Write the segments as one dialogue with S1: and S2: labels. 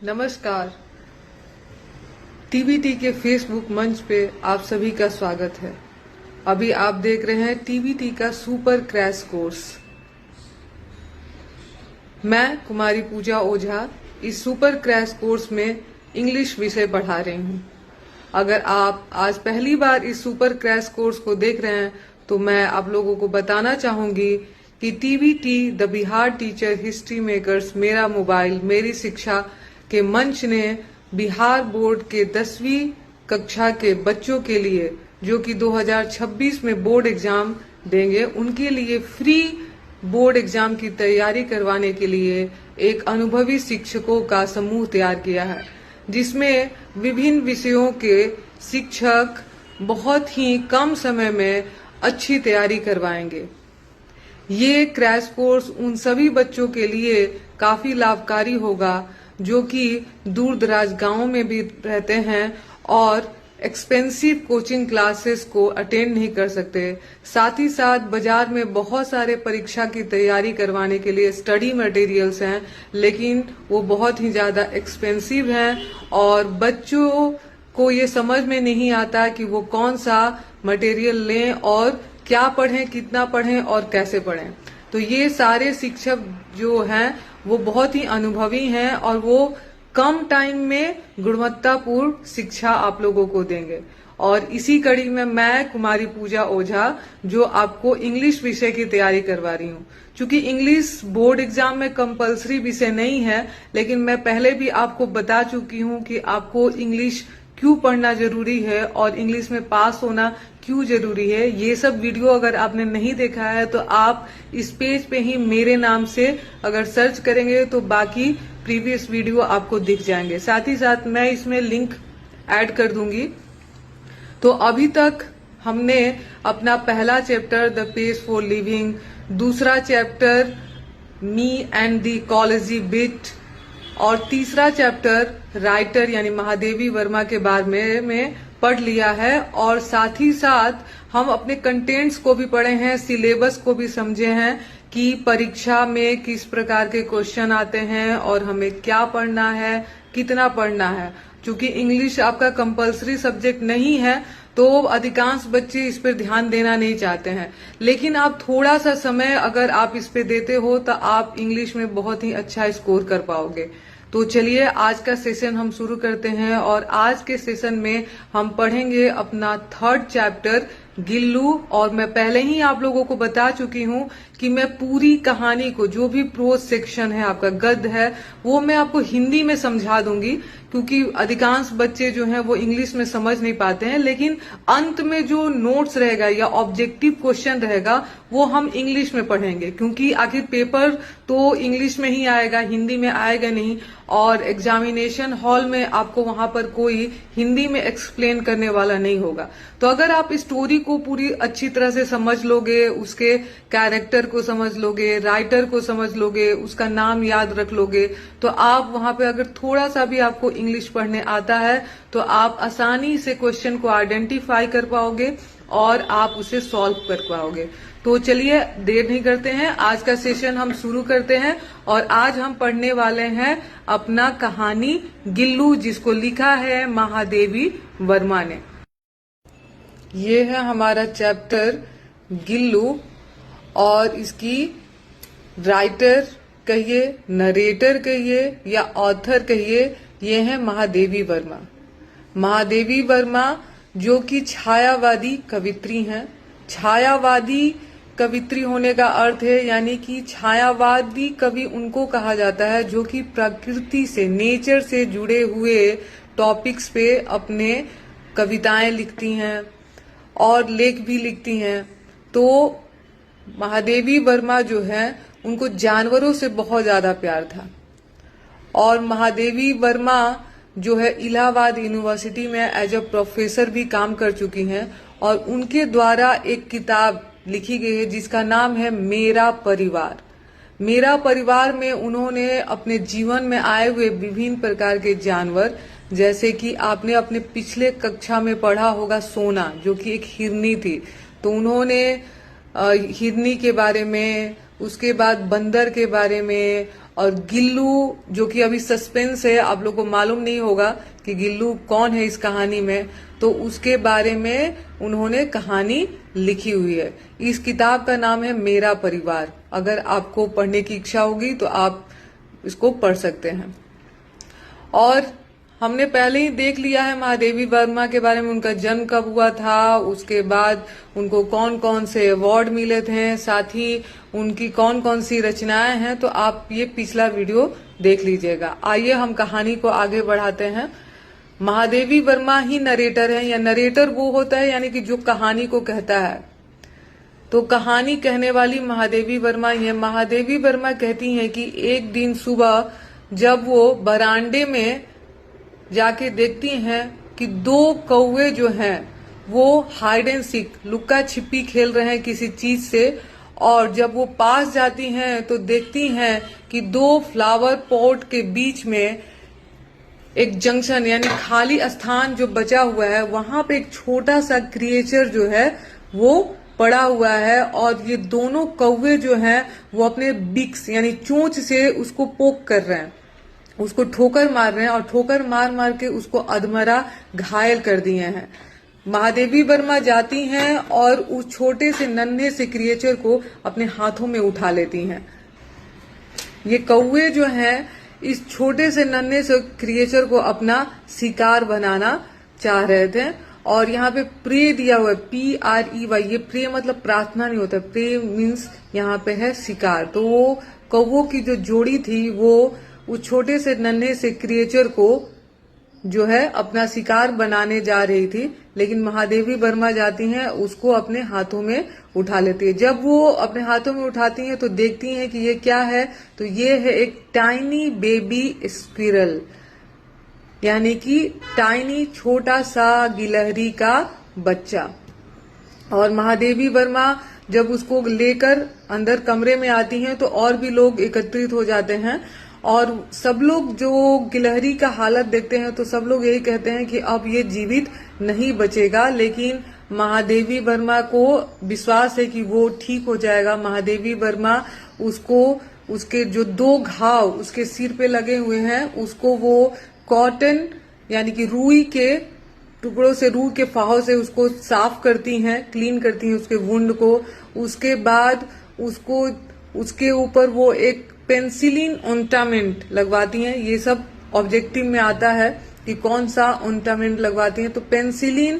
S1: नमस्कार। टीबीटी के फेसबुक मंच पे आप सभी का स्वागत है। अभी आप देख रहे हैं टीबीटी का सुपर क्रैश कोर्स। मैं कुमारी पूजा ओझा इस सुपर क्रैश कोर्स में इंग्लिश विषय पढ़ा रही हूँ। अगर आप आज पहली बार इस सुपर क्रैश कोर्स को देख रहे हैं तो मैं आप लोगों को बताना चाहूंगी कि TBT the Bihar teacher history makers मेरा मोबाइल मेरी शिक्षा के मंच ने बिहार बोर्ड के 10वीं कक्षा के बच्चों के लिए जो कि 2026 में बोर्ड एग्जाम देंगे उनके लिए फ्री बोर्ड एग्जाम की तैयारी करवाने के लिए एक अनुभवी शिक्षकों का समूह तैयार किया है, जिसमें विभिन्न विषयों के शिक्षक बहुत ही कम समय में अच्छी तैयारी करवाएंगे। ये क्रैश कोर्स उन सभी बच्चों के लिए काफी लाभकारी होगा जो कि दूर दराज गांवों में भी रहते हैं और एक्सपेंसिव कोचिंग क्लासेस को अटेंड नहीं कर सकते। साथ ही साथ बाजार में बहुत सारे परीक्षा की तैयारी करवाने के लिए स्टडी मटेरियल्स हैं, लेकिन वो बहुत ही ज्यादा एक्सपेंसिव हैं और बच्चों को ये समझ में नहीं आता कि वो कौन सा मटेरियल लें और क्या पढ़ें, कितना पढ़ें और कैसे पढ़ें। तो ये सारे शिक्षक जो हैं वो बहुत ही अनुभवी हैं और वो कम टाइम में गुणवत्तापूर्ण शिक्षा आप लोगों को देंगे। और इसी कड़ी में मैं कुमारी पूजा ओझा जो आपको इंग्लिश विषय की तैयारी करवा रही हूँ। चूंकि इंग्लिश बोर्ड एग्जाम में कंपलसरी विषय नहीं है, लेकिन मैं पहले भी आपको बता चुकी हूँ कि आपको इंग्लिश क्यों पढ़ना जरूरी है और इंग्लिश में पास होना क्यों जरूरी है। ये सब वीडियो अगर आपने नहीं देखा है तो आप इस पेज पे ही मेरे नाम से अगर सर्च करेंगे तो बाकी प्रीवियस वीडियो आपको दिख जाएंगे। साथ ही साथ मैं इसमें लिंक ऐड कर दूंगी। तो अभी तक हमने अपना पहला chapter the page for living, दूसरा चैप्टर मी एंड द कॉलेजी बिट और तीसरा चैप्टर राइटर यानी महादेवी वर्मा के बारे में पढ़ लिया है। और साथ ही साथ हम अपने कंटेंट्स को भी पढ़े हैं, सिलेबस को भी समझे हैं कि परीक्षा में किस प्रकार के क्वेश्चन आते हैं और हमें क्या पढ़ना है, कितना पढ़ना है। चूंकि इंग्लिश आपका कंपलसरी सब्जेक्ट नहीं है तो अधिकांश बच्चे इस पर ध्यान देना नहीं चाहते हैं, लेकिन आप थोड़ा सा समय अगर आप इस पे देते हो तो आप इंग्लिश में बहुत ही अच्छा स्कोर कर पाओगे। तो चलिए आज का सेशन हम शुरू करते हैं और आज के सेशन में हम पढ़ेंगे अपना थर्ड चैप्टर गिल्लू। और मैं पहले ही आप लोगों को बता चुकी हूँ कि मैं पूरी कहानी को जो भी प्रोज सेक्शन है आपका गद्य है वो मैं आपको हिंदी में समझा दूंगी, क्योंकि अधिकांश बच्चे जो हैं वो इंग्लिश में समझ नहीं पाते हैं। लेकिन अंत में जो नोट्स रहेगा या ऑब्जेक्टिव क्वेश्चन रहेगा वो हम इंग्लिश में पढ़ेंगे, क्योंकि आखिर पेपर तो इंग्लिश में ही आएगा, हिंदी में आएगा नहीं। और एग्जामिनेशन हॉल में आपको वहां पर कोई हिंदी में एक्सप्लेन करने वाला नहीं होगा। तो अगर आप स्टोरी को पूरी अच्छी तरह से समझ लोगे, उसके कैरेक्टर को समझ लोगे, राइटर को समझ लोगे, उसका नाम याद रख लोगे, तो आप वहां पे अगर थोड़ा सा भी आपको इंग्लिश पढ़ने आता है तो आप आसानी से क्वेश्चन को आइडेंटिफाई कर पाओगे और आप उसे सॉल्व कर पाओगे। तो चलिए देर नहीं करते हैं, आज का सेशन हम शुरू करते हैं। और आज हम पढ़ने वाले हैं अपना कहानी गिल्लू, जिसको लिखा है महादेवी वर्मा ने। ये है हमारा चैप्टर गिल्लू और इसकी राइटर कहिए, नरेटर कहिए या ऑथर कहिए, ये है महादेवी वर्मा। महादेवी वर्मा जो कि छायावादी कवित्री हैं। छायावादी कवित्री होने का अर्थ है यानी कि छायावादी कवि उनको कहा जाता है जो कि प्रकृति से, नेचर से जुड़े हुए टॉपिक्स पे अपने कविताएं लिखती हैं और लेख भी लिखती हैं। तो महादेवी वर्मा जो है उनको जानवरों से बहुत ज्यादा प्यार था और महादेवी वर्मा जो है इलाहाबाद यूनिवर्सिटी में एज अ प्रोफेसर भी काम कर चुकी हैं और उनके द्वारा एक किताब लिखी गई है जिसका नाम है मेरा परिवार। मेरा परिवार में उन्होंने अपने जीवन में आए हुए विभिन्न प्रकार के जानवर, जैसे कि आपने अपने पिछले कक्षा में पढ़ा होगा सोना जो कि एक हिरनी थी, तो उन्होंने हिरनी के बारे में, उसके बाद बंदर के बारे में और गिल्लू, जो कि अभी सस्पेंस है, आप लोग को मालूम नहीं होगा कि गिल्लू कौन है इस कहानी में, तो उसके बारे में उन्होंने कहानी लिखी हुई है। इस किताब का नाम है मेरा परिवार। अगर आपको पढ़ने की इच्छा होगी तो आप इसको पढ़ सकते हैं। और हमने पहले ही देख लिया है महादेवी वर्मा के बारे में, उनका जन्म कब हुआ था, उसके बाद उनको कौन कौन से अवार्ड मिले थे, साथ ही उनकी कौन कौन सी रचनाएं हैं, तो आप ये पिछला वीडियो देख लीजिएगा। आइए हम कहानी को आगे बढ़ाते हैं। महादेवी वर्मा ही नरेटर है, या नरेटर वो होता है यानी कि जो कहानी को कहता है। तो कहानी कहने वाली महादेवी वर्मा ही है। महादेवी वर्मा कहती हैं कि एक दिन सुबह जब वो बरामदे में जाके देखती हैं कि दो कौवे जो हैं वो हाइड एंड सीक, लुक्का छिपी खेल रहे हैं किसी चीज से, और जब वो पास जाती हैं तो देखती हैं कि दो फ्लावर पॉट के बीच में एक जंक्शन यानी खाली स्थान जो बचा हुआ है, वहां पे एक छोटा सा क्रिएचर जो है वो पड़ा हुआ है, और ये दोनों कौवे जो हैं वो अपने बिक्स यानी चोंच से उसको पोक कर रहे हैं, उसको ठोकर मार रहे हैं, और ठोकर मार मार के उसको अधमरा घायल कर दिए हैं। महादेवी वर्मा जाती हैं और उस छोटे से नन्हे से क्रिएचर को अपने हाथों में उठा लेती हैं। ये कौवे जो हैं इस छोटे से नन्हे से क्रिएचर को अपना शिकार बनाना चाह रहे थे, और यहाँ पे प्रे दिया हुआ है, PREY। ये प्रे मतलब प्रार्थना नहीं होता, प्रे मीन्स यहाँ पे है शिकार। तो वो कौवों की जो जोड़ी थी वो उस छोटे से नन्हे से क्रिएचर को जो है अपना शिकार बनाने जा रही थी, लेकिन महादेवी वर्मा जाती हैं, उसको अपने हाथों में उठा लेती है। जब वो अपने हाथों में उठाती हैं तो देखती हैं कि ये क्या है, तो ये है एक टाइनी बेबी स्क्विरल, यानी कि टाइनी छोटा सा गिलहरी का बच्चा। और महादेवी वर्मा जब उसको लेकर अंदर कमरे में आती हैं तो और भी लोग एकत्रित हो जाते हैं, और सब लोग जो गिलहरी का हालत देखते हैं तो सब लोग यही कहते हैं कि अब ये जीवित नहीं बचेगा, लेकिन महादेवी वर्मा को विश्वास है कि वो ठीक हो जाएगा। महादेवी वर्मा उसको उसके जो दो घाव उसके सिर पे लगे हुए हैं उसको वो कॉटन यानी कि रुई के टुकड़ों से, रुई के फाहों से उसको साफ करती हैं, क्लीन करती हैं उसके वुंड को। उसके बाद उसको उसके ऊपर वो एक पेंसिलिन ऑर्नामेंट लगवाती हैं। ये सब ऑब्जेक्टिव में आता है कि कौन सा ऑर्नामेंट लगवाती हैं, तो पेंसिलिन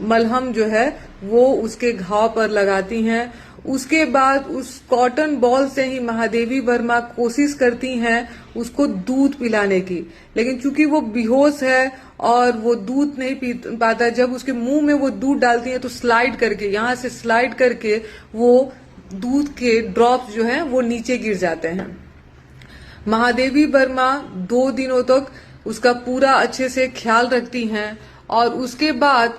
S1: मलहम जो है वो उसके घाव पर लगाती हैं। उसके बाद उस कॉटन बॉल से ही महादेवी वर्मा कोशिश करती हैं उसको दूध पिलाने की, लेकिन चूंकि वो बेहोश है और वो दूध नहीं पी पाता, जब उसके मुंह में वो दूध डालती हैं तो स्लाइड करके, यहाँ से स्लाइड करके वो दूध के ड्रॉप्स जो हैं वो नीचे गिर जाते हैं। महादेवी वर्मा 2 दिनों तक उसका पूरा अच्छे से ख्याल रखती हैं, और उसके बाद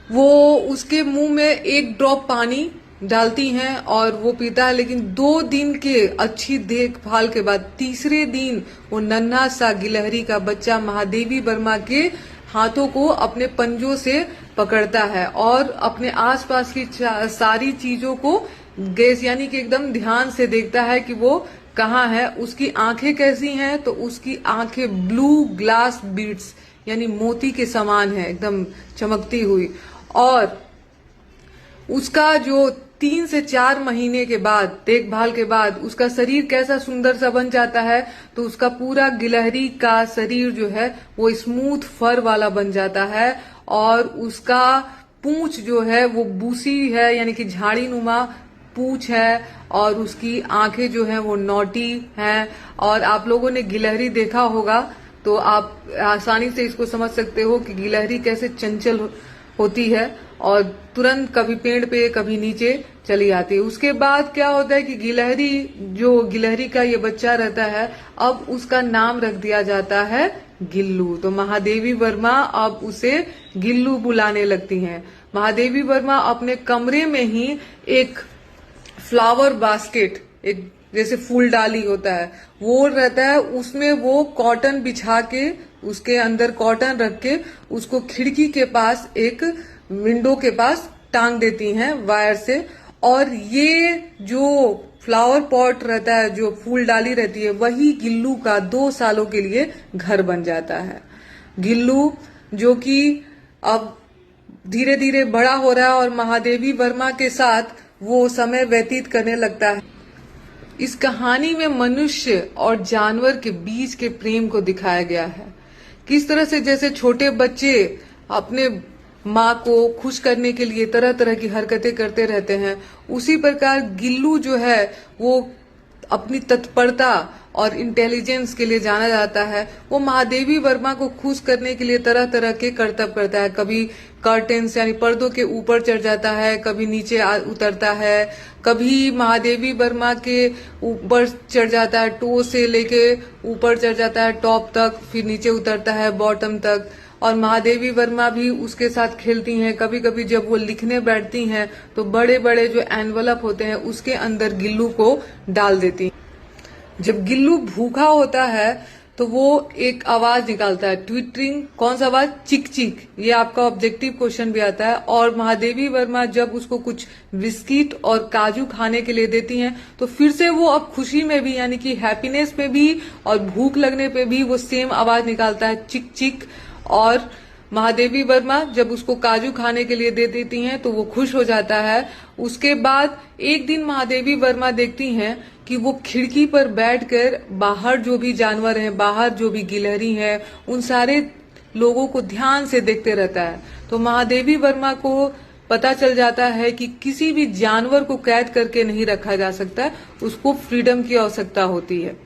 S1: वो उसके मुंह में एक ड्रॉप पानी डालती हैं और वो पीता है। लेकिन 2 दिन के अच्छी देखभाल के बाद तीसरे दिन वो नन्हा सा गिलहरी का बच्चा महादेवी वर्मा के हाथों को अपने पंजों से पकड़ता है और अपने आसपास की सारी चीजों को गैस यानी कि एकदम ध्यान से देखता है कि वो कहाँ है। उसकी आंखें कैसी हैं, तो उसकी आंखें ब्लू ग्लास बीड्स यानी मोती के समान है, एकदम चमकती हुई। और उसका जो 3 से 4 महीने के बाद देखभाल के बाद उसका शरीर कैसा सुंदर सा बन जाता है, तो उसका पूरा गिलहरी का शरीर जो है वो स्मूथ फर वाला बन जाता है, और उसका पूंछ जो है वो बूसी है यानी कि झाड़ी नुमा पूंछ है, और उसकी आंखें जो हैं वो नोटी हैं। और आप लोगों ने गिलहरी देखा होगा तो आप आसानी से इसको समझ सकते हो कि गिलहरी कैसे चंचल होती है और तुरंत कभी पेड़ पे कभी नीचे चली आती है। उसके बाद क्या होता है कि गिलहरी का ये बच्चा रहता है, अब उसका नाम रख दिया जाता है गिल्लू। तो महादेवी वर्मा अब उसे गिल्लू बुलाने लगती हैं। महादेवी वर्मा अपने कमरे में ही एक फ्लावर बास्केट, एक जैसे फूलडाली होता है वो रहता है, उसमें वो कॉटन बिछा के उसके अंदर कॉटन रख के उसको खिड़की के पास एक विंडो के पास टांग देती हैं वायर से। और ये जो फ्लावर पॉट रहता है, जो फूल डाली रहती है, वही गिल्लू का 2 सालों के लिए घर बन जाता है। गिल्लू जो कि अब धीरे धीरे बड़ा हो रहा है और महादेवी वर्मा के साथ वो समय व्यतीत करने लगता है। इस कहानी में मनुष्य और जानवर के बीच के प्रेम को दिखाया गया है। किस तरह से जैसे छोटे बच्चे अपने माँ को खुश करने के लिए तरह तरह की हरकतें करते रहते हैं, उसी प्रकार गिल्लू जो है वो अपनी तत्परता और इंटेलिजेंस के लिए जाना जाता है। वो महादेवी वर्मा को खुश करने के लिए तरह तरह के करतब करता है। कभी कर्टेन्स यानी पर्दों के ऊपर चढ़ जाता है, कभी नीचे उतरता है, कभी महादेवी वर्मा के ऊपर चढ़ जाता है, टो से लेके ऊपर चढ़ जाता है टॉप तक, फिर नीचे उतरता है बॉटम तक। और महादेवी वर्मा भी उसके साथ खेलती हैं। कभी कभी जब वो लिखने बैठती हैं तो बड़े बड़े जो एनवलप होते हैं उसके अंदर गिल्लू को डाल देती हैं। जब गिल्लू भूखा होता है तो वो एक आवाज निकालता है, ट्विटरिंग। कौन सा आवाज? चिक चिक। ये आपका ऑब्जेक्टिव क्वेश्चन भी आता है। और महादेवी वर्मा जब उसको कुछ बिस्किट और काजू खाने के लिए देती हैं तो फिर से वो अब खुशी में भी यानी कि हैप्पीनेस में भी और भूख लगने पे भी वो सेम आवाज निकालता है, चिक चिक। और महादेवी वर्मा जब उसको काजू खाने के लिए दे देती हैं तो वो खुश हो जाता है। उसके बाद एक दिन महादेवी वर्मा देखती हैं कि वो खिड़की पर बैठकर बाहर जो भी जानवर हैं, बाहर जो भी गिलहरी हैं, उन सारे लोगों को ध्यान से देखते रहता है। तो महादेवी वर्मा को पता चल जाता है कि किसी भी जानवर को कैद करके नहीं रखा जा सकता, उसको फ्रीडम की आवश्यकता होती है।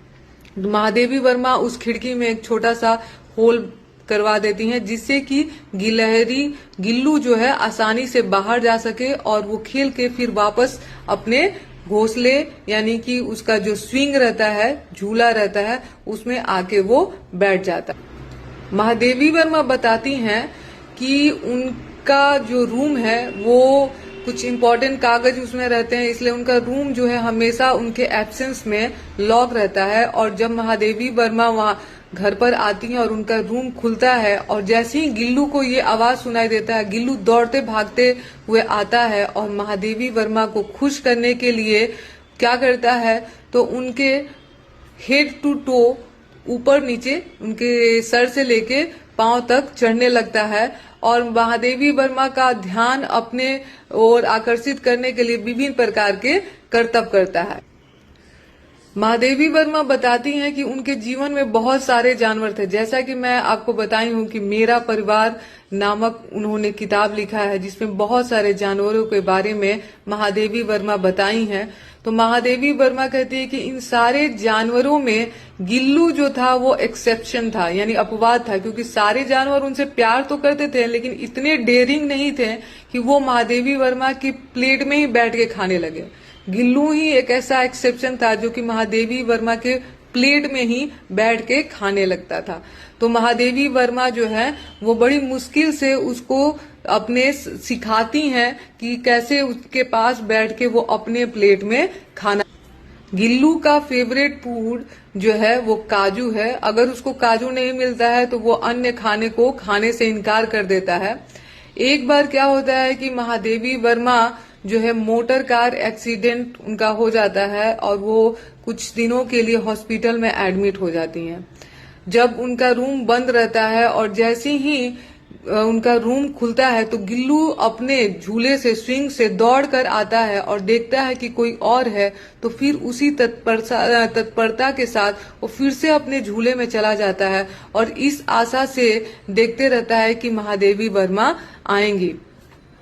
S1: महादेवी वर्मा उस खिड़की में एक छोटा सा होल करवा देती हैं जिससे कि गिल्लू जो है आसानी से बाहर जा सके और वो खेल के फिर वापस अपने घोंसले यानी कि उसका जो स्विंग रहता है, झूला रहता है, उसमें आके वो बैठ जाता है। महादेवी वर्मा बताती हैं कि उनका जो रूम है वो कुछ इम्पोर्टेंट कागज उसमें रहते हैं, इसलिए उनका रूम जो है हमेशा उनके एब्सेंस में लॉक रहता है। और जब महादेवी वर्मा वहां घर पर आती हैं और उनका रूम खुलता है और जैसे ही गिल्लू को ये आवाज सुनाई देता है, गिल्लू दौड़ते भागते हुए आता है और महादेवी वर्मा को खुश करने के लिए क्या करता है तो उनके हेड टू टो ऊपर नीचे उनके सर से लेके पांव तक चढ़ने लगता है और महादेवी वर्मा का ध्यान अपने ओर आकर्षित करने के लिए विभिन्न प्रकार के करतब करता है। महादेवी वर्मा बताती हैं कि उनके जीवन में बहुत सारे जानवर थे। जैसा कि मैं आपको बताई हूं कि मेरा परिवार नामक उन्होंने किताब लिखा है जिसमें बहुत सारे जानवरों के बारे में महादेवी वर्मा बताई हैं। तो महादेवी वर्मा कहती है कि इन सारे जानवरों में गिल्लू जो था वो एक्सेप्शन था, यानी अपवाद था, क्योंकि सारे जानवर उनसे प्यार तो करते थे लेकिन इतने डेयरिंग नहीं थे कि वो महादेवी वर्मा की प्लेट में ही बैठ के खाने लगे। गिल्लू ही एक ऐसा एक्सेप्शन था जो कि महादेवी वर्मा के प्लेट में ही बैठ के खाने लगता था। तो महादेवी वर्मा जो है वो बड़ी मुश्किल से उसको अपने सिखाती हैं कि कैसे उसके पास बैठ के वो अपने प्लेट में खाना। गिल्लू का फेवरेट फूड जो है वो काजू है। अगर उसको काजू नहीं मिलता है तो वो अन्य खाने को खाने से इनकार कर देता है। एक बार क्या होता है कि महादेवी वर्मा जो है मोटर कार एक्सीडेंट उनका हो जाता है और वो कुछ दिनों के लिए हॉस्पिटल में एडमिट हो जाती हैं। जब उनका रूम बंद रहता है और जैसे ही उनका रूम खुलता है तो गिल्लू अपने झूले से स्विंग से दौड़कर आता है और देखता है कि कोई और है, तो फिर उसी तत्परता के साथ वो फिर से अपने झूले में चला जाता है और इस आशा से देखते रहता है कि महादेवी वर्मा आएंगी।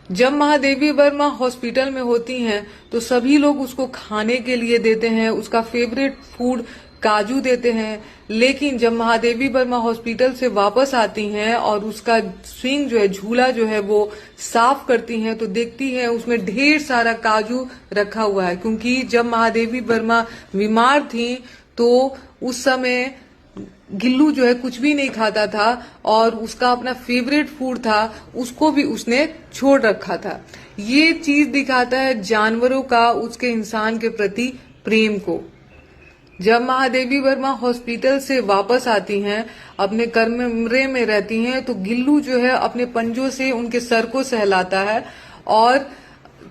S1: जब महादेवी वर्मा हॉस्पिटल में होती हैं तो सभी लोग उसको खाने के लिए देते हैं, उसका फेवरेट फूड काजू देते हैं। लेकिन जब महादेवी वर्मा हॉस्पिटल से वापस आती हैं और उसका स्विंग जो है, झूला जो है वो साफ करती हैं तो देखती हैं उसमें ढेर सारा काजू रखा हुआ है, क्योंकि जब महादेवी वर्मा बीमार थी तो उस समय गिल्लू जो है कुछ भी नहीं खाता था और उसका अपना फेवरेट फूड था उसको भी उसने छोड़ रखा था। ये चीज दिखाता है जानवरों का उसके इंसान के प्रति प्रेम को। जब महादेवी वर्मा हॉस्पिटल से वापस आती हैं, अपने कमरे में रहती हैं, तो गिल्लू जो है अपने पंजों से उनके सर को सहलाता है और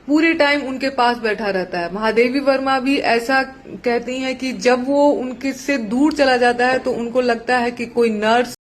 S1: पूरे टाइम उनके पास बैठा रहता है। महादेवी वर्मा भी ऐसा कहती हैं कि जब वो उनके से दूर चला जाता है तो उनको लगता है कि कोई नर्स